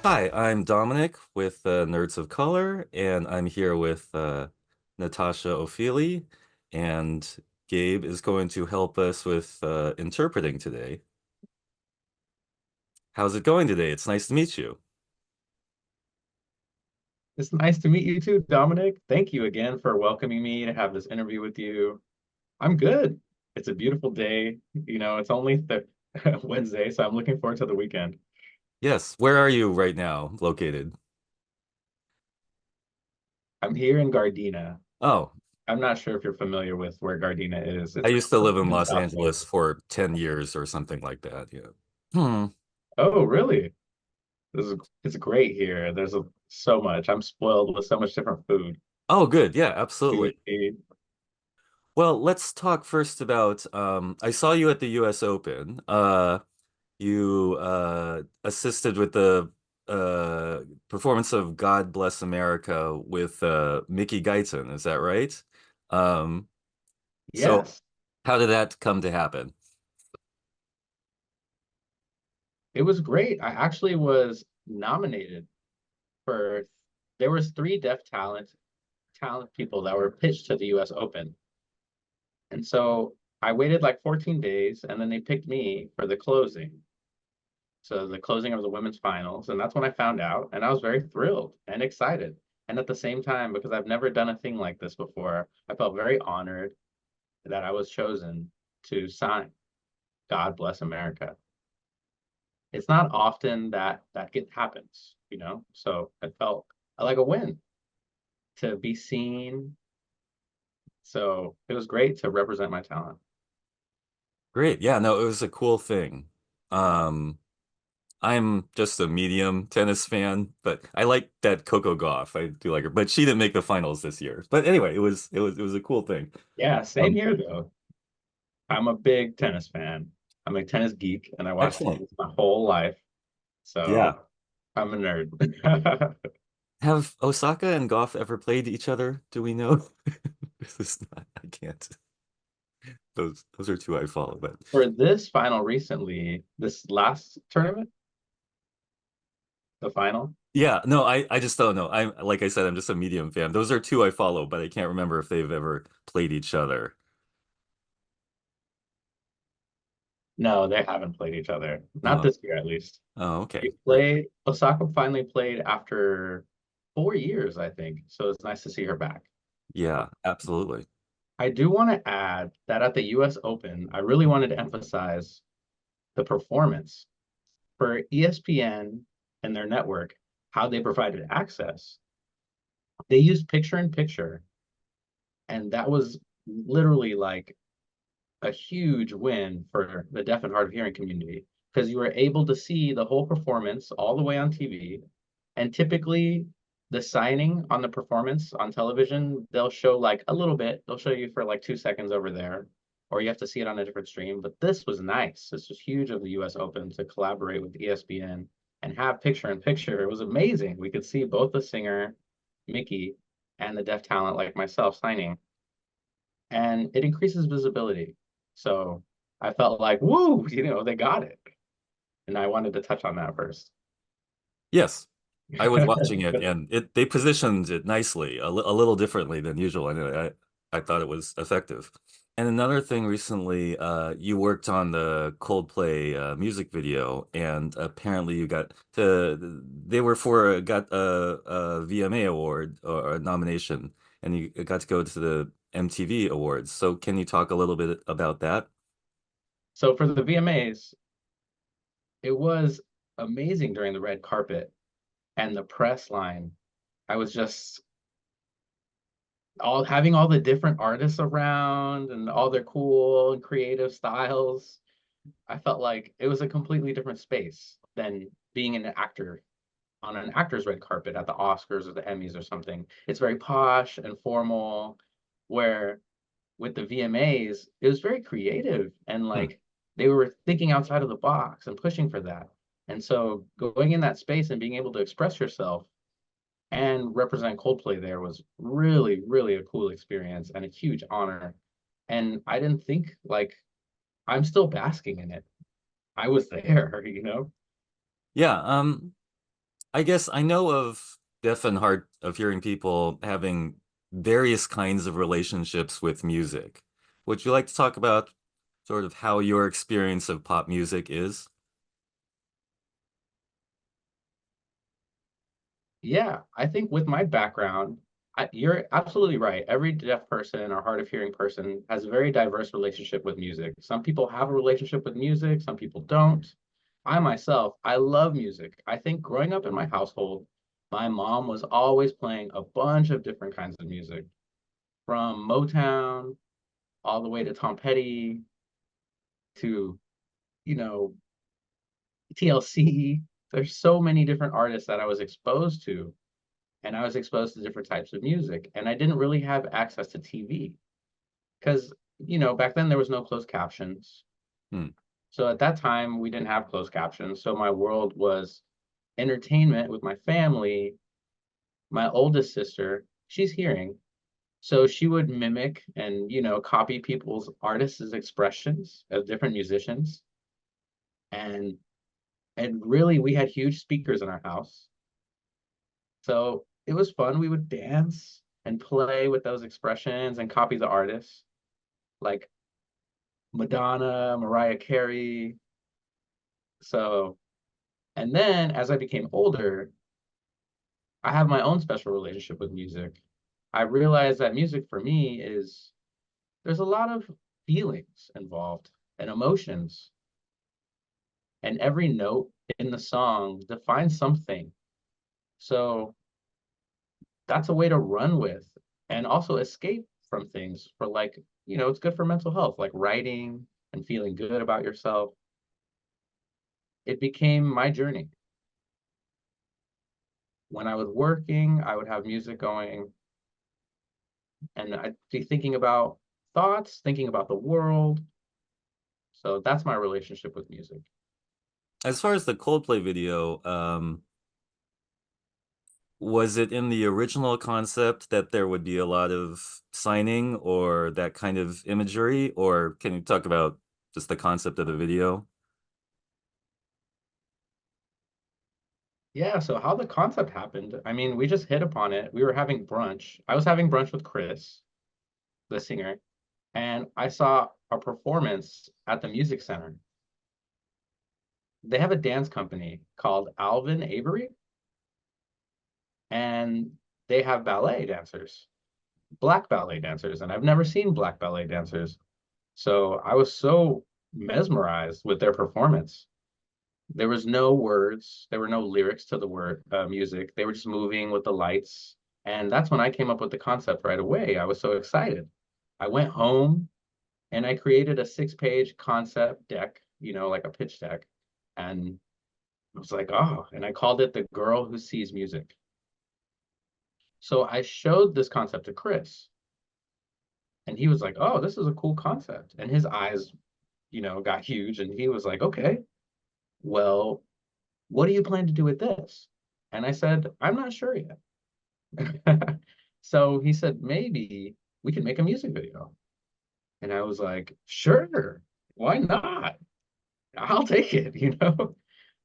Hi, I'm Dominic with Nerds of Color, and I'm here with Natasha Ofili, and Gabe is going to help us with interpreting today. How's it going today? It's nice to meet you. It's nice to meet you too, Dominic. Thank you again for welcoming me to have this interview with you. I'm good. It's a beautiful day. It's only th Wednesday, so I'm looking forward to the weekend. Yes, where are you right now located? I'm here in Gardena. Oh, I'm not sure if you're familiar with where Gardena is. I It's used to live in in Los South Florida. Angeles for 10 years or something like that. Yeah. Hmm. Oh, really? It's great here. So much. I'm spoiled with so much different food. Oh, good. Yeah, absolutely. Sushi. Well, let's talk first about I saw you at the US Open. You assisted with the performance of God Bless America with Mickey Guyton, is that right? Um, so Yes, how did that come to happen? it was great. I actually was nominated for there was three deaf talent people that were pitched to the US Open. And so I waited like 14 days and then they picked me for the closing. So the closing of the women's finals. And that's when I found out. And I was very thrilled and excited. And at the same time, because I've never done a thing like this before, I felt very honored that I was chosen to sign God Bless America. It's not often that happens, you know? So it felt like a win to be seen. So it was great to represent my talent. Great. Yeah, no, it was a cool thing. Um, I'm just a medium tennis fan, but I like that Coco Gauff. I do like her, but she didn't make the finals this year. But anyway, it was a cool thing. Yeah, same Um, here though. I'm a big tennis fan. I'm a tennis geek and I watch Excellent. tennis my whole life. Yeah. So I'm a nerd. Have Osaka and Goff ever played each other? Do we know? This is not, I can't. Those are two I follow, but For this final recently, this last tournament, the final, yeah, no, I just don't know. I'm like I said, I'm just a medium fan. Those are two I follow, but I can't remember if they've ever played each other. no, they haven't played each other. Not Oh, this year at least. oh, okay, They great. played, Osaka finally played after 4 years, I think. So it's nice to see her back. Yeah, absolutely. I do want to add that at the US Open, I really wanted to emphasize the performance for ESPN and their network, how they provided access. They used picture in picture, and that was literally like a huge win for the deaf and hard of hearing community because you were able to see the whole performance all the way on TV. And typically, the signing on the performance on television, they'll show like a little bit. They'll show you for like 2 seconds over there, or you have to see it on a different stream. But this was nice. This was huge of the US Open to collaborate with ESPN and have picture in picture. It was amazing. We could see both the singer, Mickey, and the deaf talent like myself signing, and it increases visibility. So I felt like, woo, they got it. And I wanted to touch on that first. Yes, I was watching it, and it they positioned it nicely, a little differently than usual. I thought it was effective. And another thing recently, you worked on the Coldplay music video, and apparently you got to they were for got a VMA award or a nomination, and you got to go to the MTV Awards. So can you talk a little bit about that? So for the VMAs, it was amazing during the red carpet and the press line. I was just all having all the different artists around and all their cool and creative styles. I felt like it was a completely different space than being an actor on an actor's red carpet at the Oscars or the Emmys or something. It's very posh and formal, where with the VMAs, it was very creative and Hmm. like they were thinking outside of the box and pushing for that. And so going in that space and being able to express yourself and represent Coldplay there was really, really a cool experience and a huge honor. And I didn't think like I'm still basking in it. I was there, you know? Yeah, I guess I know of deaf and hard of hearing people having various kinds of relationships with music. Would you like to talk about sort of how your experience of pop music is? Yeah, I think with my background, you're absolutely right. Every deaf person or hard of hearing person has a very diverse relationship with music. Some people have a relationship with music, some people don't. I myself, I love music. I think growing up in my household, my mom was always playing a bunch of different kinds of music, from Motown all the way to Tom Petty to, you know, TLC. There's so many different artists that I was exposed to, and I was exposed to different types of music. And I didn't really have access to TV because, back then there was no closed captions. Hmm. So at that time, we didn't have closed captions. So my world was entertainment with my family. My oldest sister, she's hearing. So she would mimic and, copy people's artists' expressions of different musicians. And really we had huge speakers in our house. So it was fun. We would dance and play with those expressions and copy the artists like Madonna, Mariah Carey. So, and then as I became older, I have my own special relationship with music. I realized that music for me is there's a lot of feelings involved and emotions, and every note in the song defines something. So that's a way to run with and also escape from things for like, it's good for mental health, like writing and feeling good about yourself. It became my journey. When I was working, I would have music going and I'd be thinking about thoughts, thinking about the world. So that's my relationship with music. As far as the Coldplay video, was it in the original concept that there would be a lot of signing or that kind of imagery, or can you talk about just the concept of the video? Yeah, so how the concept happened, I mean, we just hit upon it. We were having brunch. I was having brunch with Chris, the singer, and I saw a performance at the music center. They have a dance company called Alvin Avery, and they have ballet dancers, black ballet dancers, and I've never seen black ballet dancers. So I was so mesmerized with their performance. There was no words, there were no lyrics to the word music. They were just moving with the lights. And that's when I came up with the concept right away. I was so excited. I went home and I created a 6-page concept deck, like a pitch deck. And I was like, oh, and I called it The Girl Who Sees Music. So I showed this concept to Chris, and he was like, oh, this is a cool concept. And his eyes, got huge. And he was like, okay, well, what do you plan to do with this? And I said, I'm not sure yet. So he said, maybe we can make a music video. And I was like, sure, why not? I'll take it.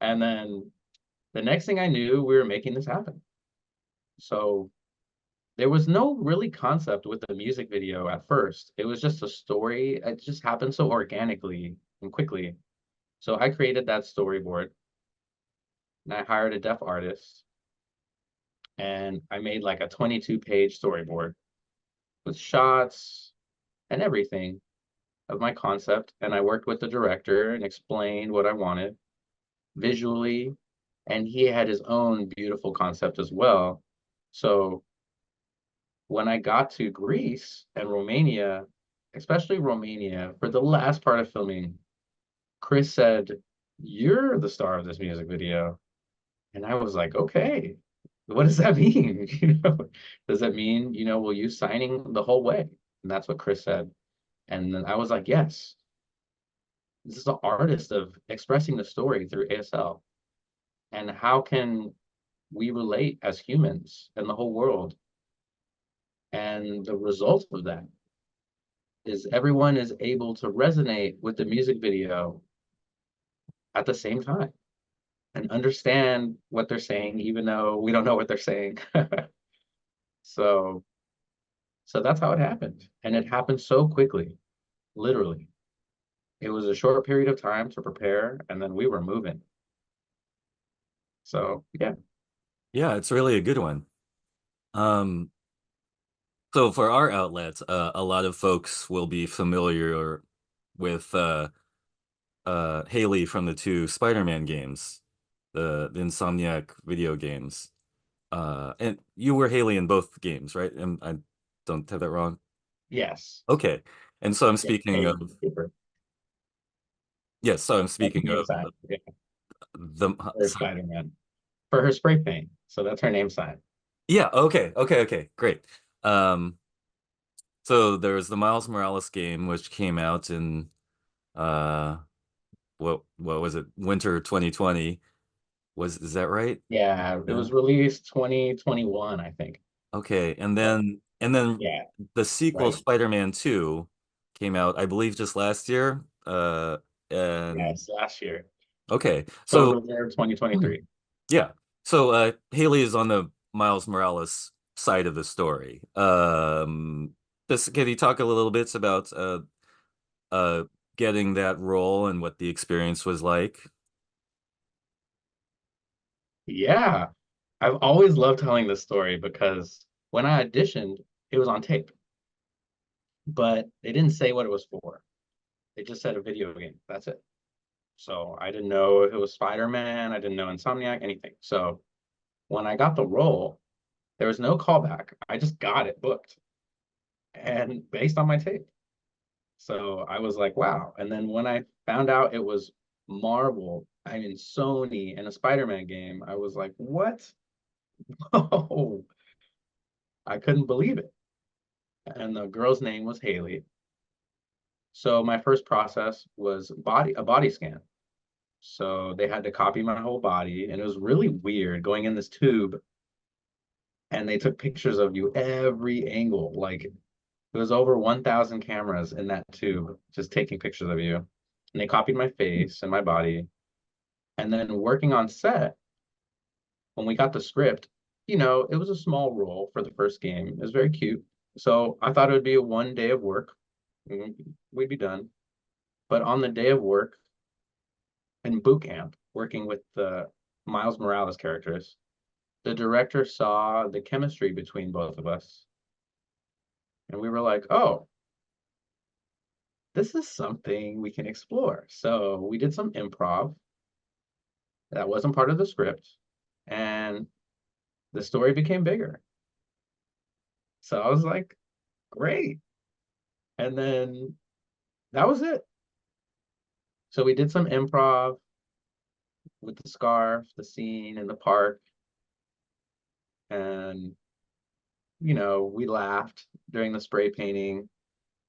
And then the next thing I knew, we were making this happen. So there was no really concept with the music video at first. It was just a story. It just happened so organically and quickly. So I created that storyboard and I hired a deaf artist and I made like a 22-page storyboard with shots and everything of my concept. And I worked with the director and explained what I wanted visually. And he had his own beautiful concept as well. So when I got to Greece and Romania, especially Romania, for the last part of filming, Chris said, you're the star of this music video. And I was like, okay, what does that mean? Does that mean, will you signing the whole way? And that's what Chris said. And then I was like, yes, this is the artist of expressing the story through ASL. And how can we relate as humans and the whole world? And the result of that is everyone is able to resonate with the music video at the same time. and understand what they're saying, even though we don't know what they're saying. So, so that's how it happened. And it happened so quickly, literally. It was a short period of time to prepare, and then we were moving. So, yeah. Yeah, it's really a good one. Um, so for our outlets, a lot of folks will be familiar with Hailey from the two Spider-Man games, the Insomniac video games. And you were Hailey in both games, right? And I don't have that wrong. Yes. Okay. And so I'm Yeah. speaking Hailey of, Cooper. yes, so I'm That's her speaking name of sign. Yeah. the, For Spider-Man. For her spray paint. So that's her name sign. yeah, okay, great. Um, so there's the Miles Morales game, which came out in uh what was it? Winter 2020. Is that right? Yeah, it Yeah. was released 2021, I think. Okay, But and then yeah, the sequel right. Spider-Man 2 came out, I believe, just last year. And Yes, last year. okay, so October 2023. yeah, so Haley is on the Miles Morales side of the story. Can you talk a little bit about uh getting that role and what the experience was like? Yeah. I've always loved telling this story because when I auditioned, it was on tape, but they didn't say what it was for. They just said a video game. That's it. So I didn't know if it was Spider-Man. I didn't know Insomniac, anything. So when I got the role, there was no callback. I just got it booked and based on my tape. So I was like, wow. And then when I found out it was Marvel, I mean Sony and a Spider-Man game, I was like, what? Oh, I couldn't believe it. And the girl's name was Hailey. So my first process was a body scan. So they had to copy my whole body, and it was really weird going in this tube, and they took pictures of you every angle. Like it was over 1,000 cameras in that tube just taking pictures of you. And they copied my face and my body. And then working on set, when we got the script, it was a small role for the first game. It was very cute. So I thought it would be a 1 day of work. And we'd be done. But on the day of work in boot camp, working with the Miles Morales characters, the director saw the chemistry between both of us. And we were like, oh, this is something we can explore. So we did some improv that wasn't part of the script. And the story became bigger. So I was like, great. And then that was it. So we did some improv with the scarf, the scene in the park, and we laughed during the spray painting.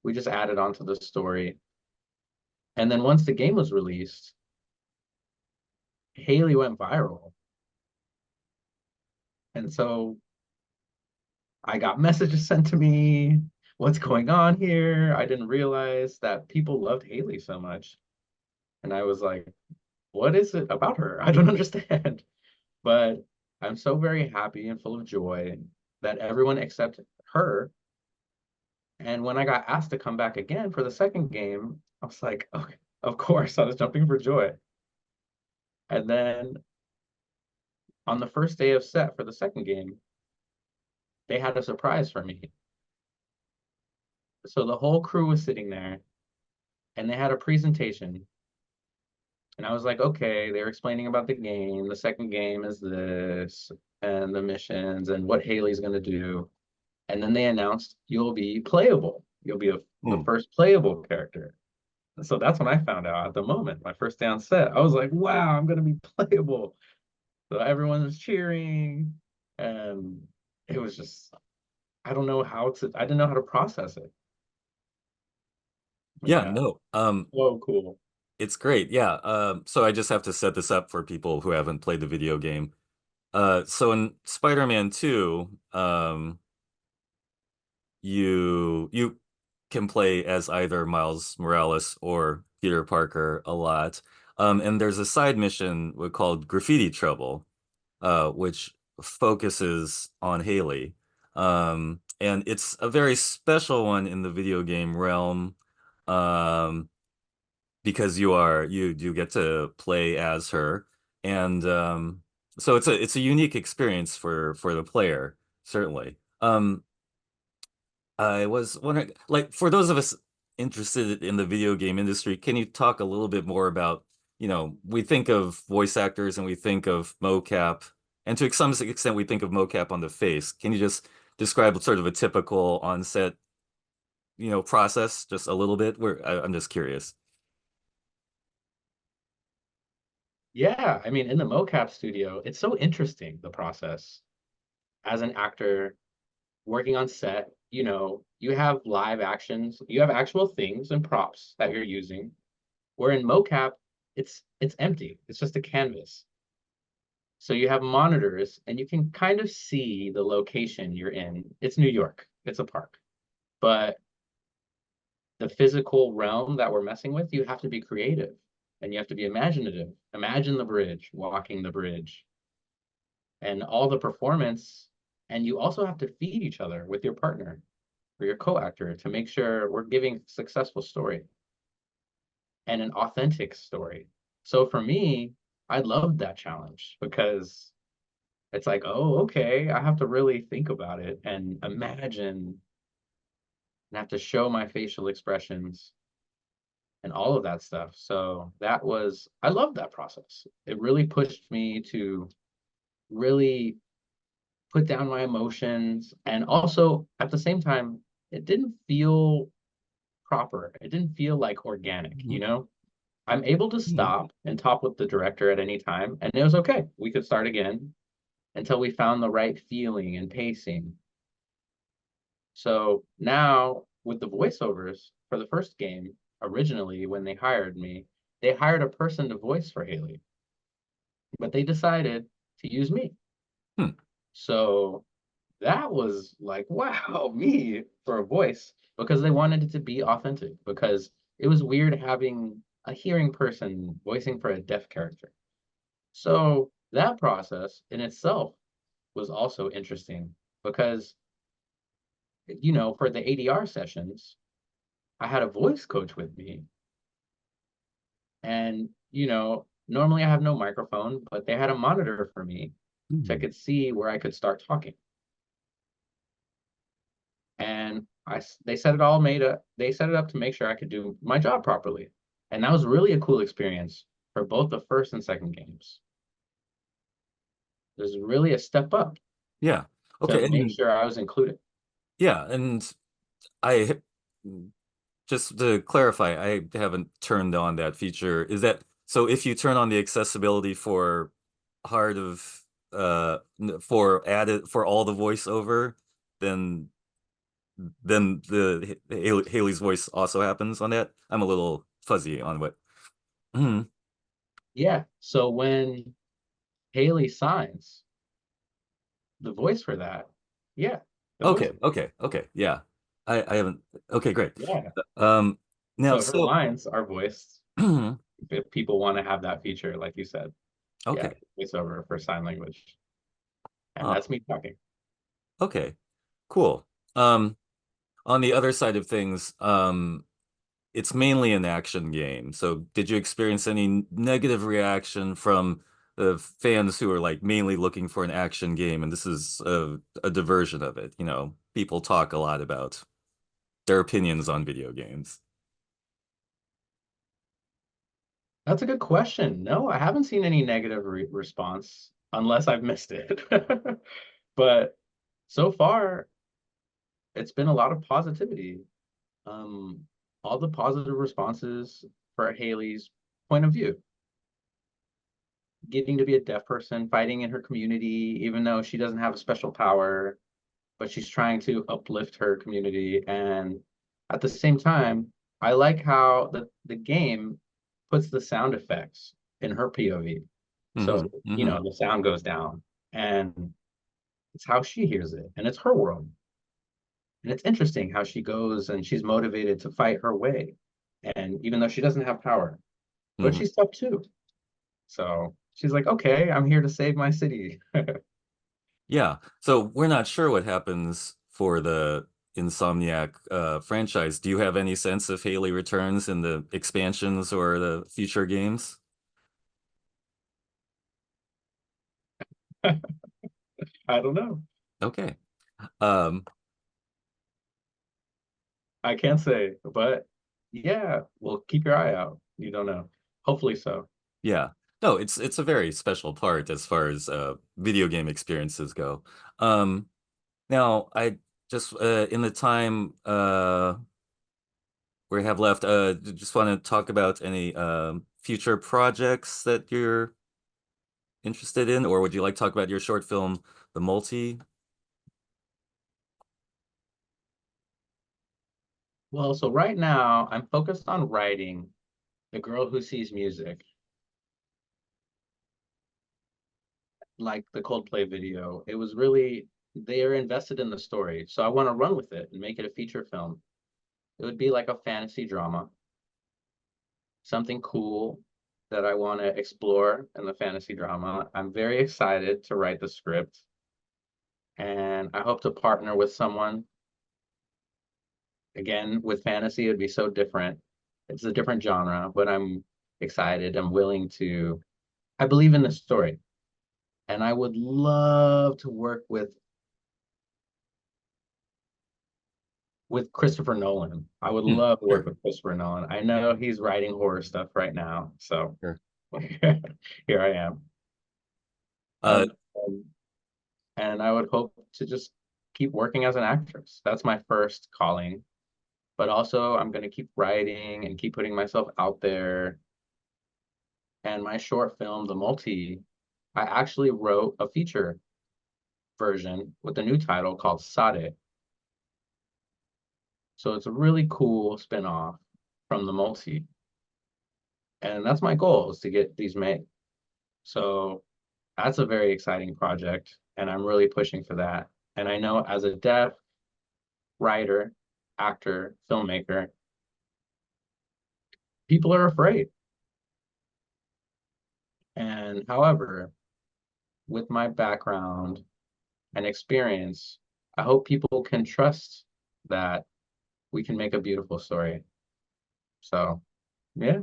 We just added on to the story. And then once the game was released, Hailey went viral. And so I got messages sent to me. What's going on here? I didn't realize that people loved Hailey so much. And I was like, what is it about her? I don't understand. But I'm so very happy and full of joy that everyone accepted her. And when I got asked to come back again for the second game, I was like, okay, of course, I was jumping for joy. And then on the first day of set for the second game, they had a surprise for me. So the whole crew was sitting there and they had a presentation. And I was like, okay, they were explaining about the game. The second game is this and the missions and what Hailey's going to do. And then they announced you'll be playable. You'll be the Hmm. first playable character. So that's when I found out at the moment, my first day on set. I was like, wow, I'm going to be playable. So everyone was cheering. And it was just, I didn't know how to process it. Yeah, Yeah. no. Oh, cool. It's great. Yeah. So I just have to set this up for people who haven't played the video game. So in Spider-Man 2, you can play as either Miles Morales or Peter Parker a lot. And there's a side mission called Graffiti Trouble, which focuses on Hailey. And it's a very special one in the video game realm, um, because you do get to play as her, and so it's a unique experience for the player, certainly. I was wondering, like, for those of us interested in the video game industry, can you talk a little bit more about, we think of voice actors and we think of mocap, and to some extent we think of mocap on the face. Can you just describe sort of a typical on-set, process just a little bit? I'm just curious. Yeah, I mean, in the mocap studio, it's so interesting, the process. As an actor working on set, you have live actions, you have actual things and props that you're using. Where in mocap, it's empty. It's just a canvas. So you have monitors and you can kind of see the location you're in. It's New York. It's a park. But the physical realm that we're messing with, you have to be creative and you have to be imaginative. Imagine the bridge, walking the bridge, and all the performance. And you also have to feed each other with your partner or your co-actor to make sure we're giving a successful story and an authentic story. So for me, I loved that challenge because it's like, oh, okay, I have to really think about it and imagine and have to show my facial expressions and all of that stuff. So I loved that process. It really pushed me to really put down my emotions. And also at the same time, it didn't feel proper. It didn't feel like organic. I'm able to Mhm. stop and talk with the director at any time, and it was okay. We could start again until we found the right feeling and pacing. So now with the voiceovers for the first game, originally when they hired me, they hired a person to voice for Hailey, but they decided to use me. Hmm. So that was like, wow, me for a voice because they wanted it to be authentic because it was weird having a hearing person voicing for a deaf character. So that process in itself was also interesting because, for the ADR sessions, I had a voice coach with me. And, normally I have no microphone, but they had a monitor for me so I Mhm. could see where I could start talking. And they set it up to make sure I could do my job properly. And that was really a cool experience for both the first and second games. There's really a step up Yeah. to Okay. make And sure I was included. yeah, and I just to clarify, I haven't turned on that feature. Is that so? If you turn on the accessibility for hard of for added for all the voiceover, then the Haley's voice also happens on that. I'm a little fuzzy on what. Mhm. Yeah. So when Hailey signs the voice for that, yeah, the voice. Okay. Yeah, I haven't. Okay, great. Yeah. Um, now So her so lines are voiced if people want to have that feature, like you said. Yeah, okay. voiceover for sign language. And Uh, that's me talking. okay, cool. Um, on the other side of things, it's mainly an action game. So did you experience any negative reaction from the fans who are like mainly looking for an action game, and this is a diversion of it? People talk a lot about their opinions on video games. That's a good question. No, I haven't seen any negative response unless I've missed it. But so far, it's been a lot of positivity. Um, all the positive responses for Hailey's point of view, getting to be a deaf person, fighting in her community, even though she doesn't have a special power, but she's trying to uplift her community. And at the same time, I like how the game puts the sound effects in her POV. So, Hmm. the sound goes down and it's how she hears it and it's her world. And it's interesting how she goes and she's motivated to fight her way. And even though she doesn't have power, but Mhm. she's tough too. So she's like, okay, I'm here to save my city. Yeah. So we're not sure what happens for the Insomniac franchise. Do you have any sense if Hailey returns in the expansions or the future games? I don't know. Okay. Um, I can't say, but yeah, well, keep your eye out. You don't know. Hopefully so. yeah. No, it's a very special part as far as video game experiences go. Um, Now I just in the time we have left, just want to talk about any future projects that you're interested in, or would you like to talk about your short film, The Multi? Well, so right now I'm focused on writing The Girl Who Sees Music, like the Coldplay video. It was really, they are invested in the story. So I want to run with it and make it a feature film. It would be like a fantasy drama, something cool that I want to explore in the fantasy drama. I'm very excited to write the script, and I hope to partner with someone. Again, with fantasy, it'd be so different. It's a different genre, but I'm excited. I'm willing to, I believe in the story. And I would love to work with Christopher Nolan. I would Hmm, love to work sure, with Christopher Nolan. I know he's writing horror stuff right now, so sure. here I am. Uh, Um, um, and I would hope to just keep working as an actress. That's my first calling. But also, I'm going to keep writing and keep putting myself out there. And my short film, The Multi, I actually wrote a feature version with a new title called Sade. So it's a really cool spin-off from The Multi. And that's my goal is to get these made. So that's a very exciting project. And I'm really pushing for that. And I know as a deaf writer, actor, filmmaker, people are afraid. And however, with my background and experience, I hope people can trust that we can make a beautiful story. So, yeah.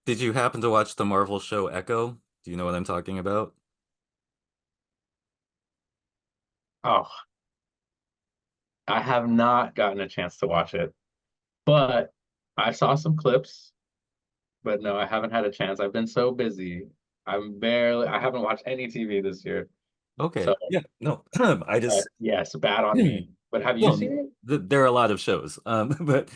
did you happen to watch the Marvel show Echo? Do you know what I'm talking about? Oh, I have not gotten a chance to watch it, but I saw some clips, but no, I haven't had a chance. I've been so busy. I haven't watched any TV this year. Okay. So, Yeah. No, I just yes, bad on no, me. But have you seen it? there are a lot of shows, but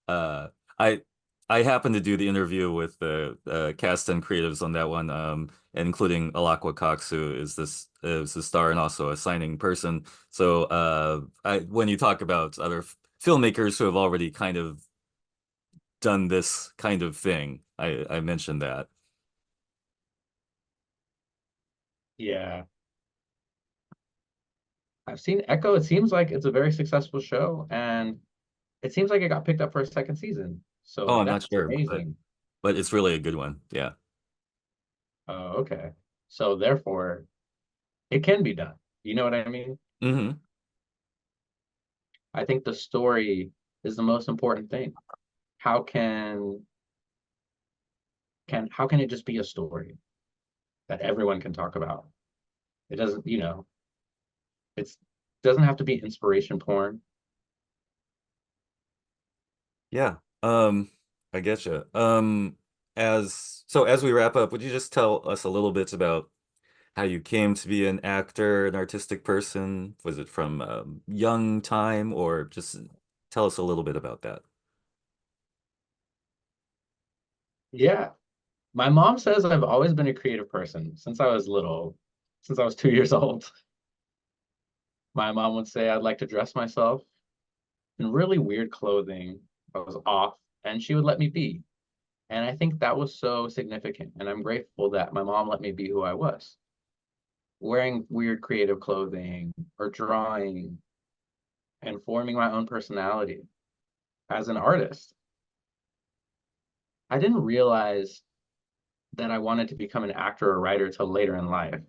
uh, I I happened to do the interview with the cast and creatives on that one, including Alakwa Cox, who is the star and also a signing person. So when you talk about other filmmakers who have already kind of done this kind of thing, I mentioned that. Yeah. I've seen Echo. It seems like it's a very successful show, and it seems like it got picked up for a second season. Oh, So I'm not that's sure, amazing. but it's really a good one. Yeah. Oh, okay. So therefore, it can be done. You know what I mean? Hmm. I think the story is the most important thing. How how can it just be a story that everyone can talk about? It doesn't, it's doesn't have to be inspiration porn. Yeah. I get you. As we wrap up, would you just tell us a little bit about how you came to be an actor, an artistic person? Was it from young time, or just tell us a little bit about that? Yeah. My mom says I've always been a creative person since I was little, since I was 2 years old. My mom would say I'd like to dress myself in really weird clothing. I was off, and she would let me be. And I think that was so significant. And I'm grateful that my mom let me be who I was, wearing weird creative clothing or drawing and forming my own personality as an artist. I didn't realize that I wanted to become an actor or writer till later in life.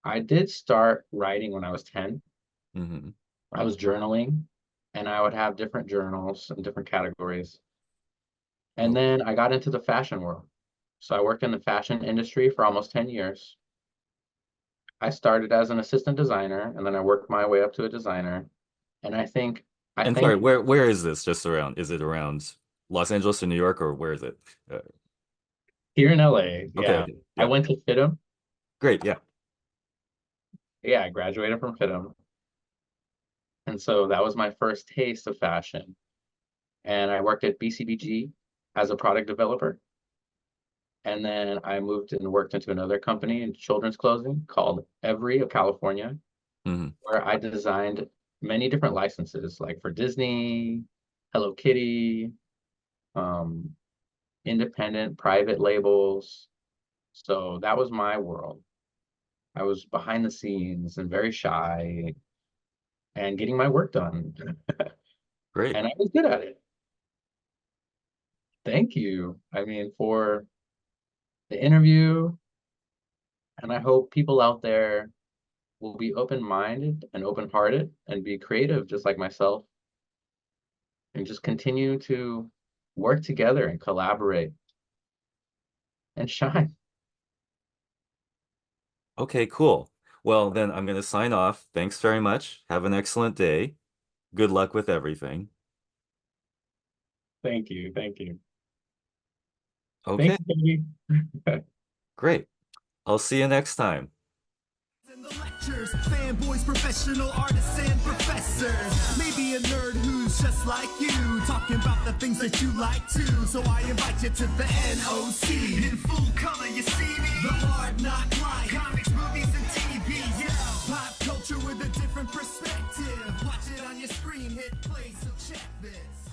I did start writing when I was 10. Hmm. I was journaling, and I would have different journals in different categories. And Oh, then I got into the fashion world. So I worked in the fashion industry for almost 10 years. I started as an assistant designer, and then I worked my way up to a designer. And I and sorry, think where is this? Just around? Is it around Los Angeles or New York, or where is it? Uh, here in LA, okay, yeah, okay, I yeah, went to FITM. great, yeah. Yeah, I graduated from FITM. And so that was my first taste of fashion. And I worked at BCBG as a product developer. And then I moved and worked into another company in children's clothing called Every of California, Hmm. where I designed many different licenses, like for Disney, Hello Kitty, um, independent private labels. So that was my world. I was behind the scenes and very shy and getting my work done. Great. And I was good at it. Thank you. I mean, for the interview, and I hope people out there will be open-minded and open-hearted and be creative just like myself and just continue to work together and collaborate and shine. Okay, cool. Well, then I'm going to sign off. Thanks very much. Have an excellent day. Good luck with everything. Thank you. Thank you. Okay, Thanks, baby. great. I'll see you next time. In the lectures, fanboys, professional artists, and professors. Maybe a nerd who's just like you, talking about the things that you like too. So I invite you to the NOC. In full color, you see me. The hard knock life, comics, movies, and TV. Yeah, pop culture with a different perspective. Watch it on your screen, hit play, so check this.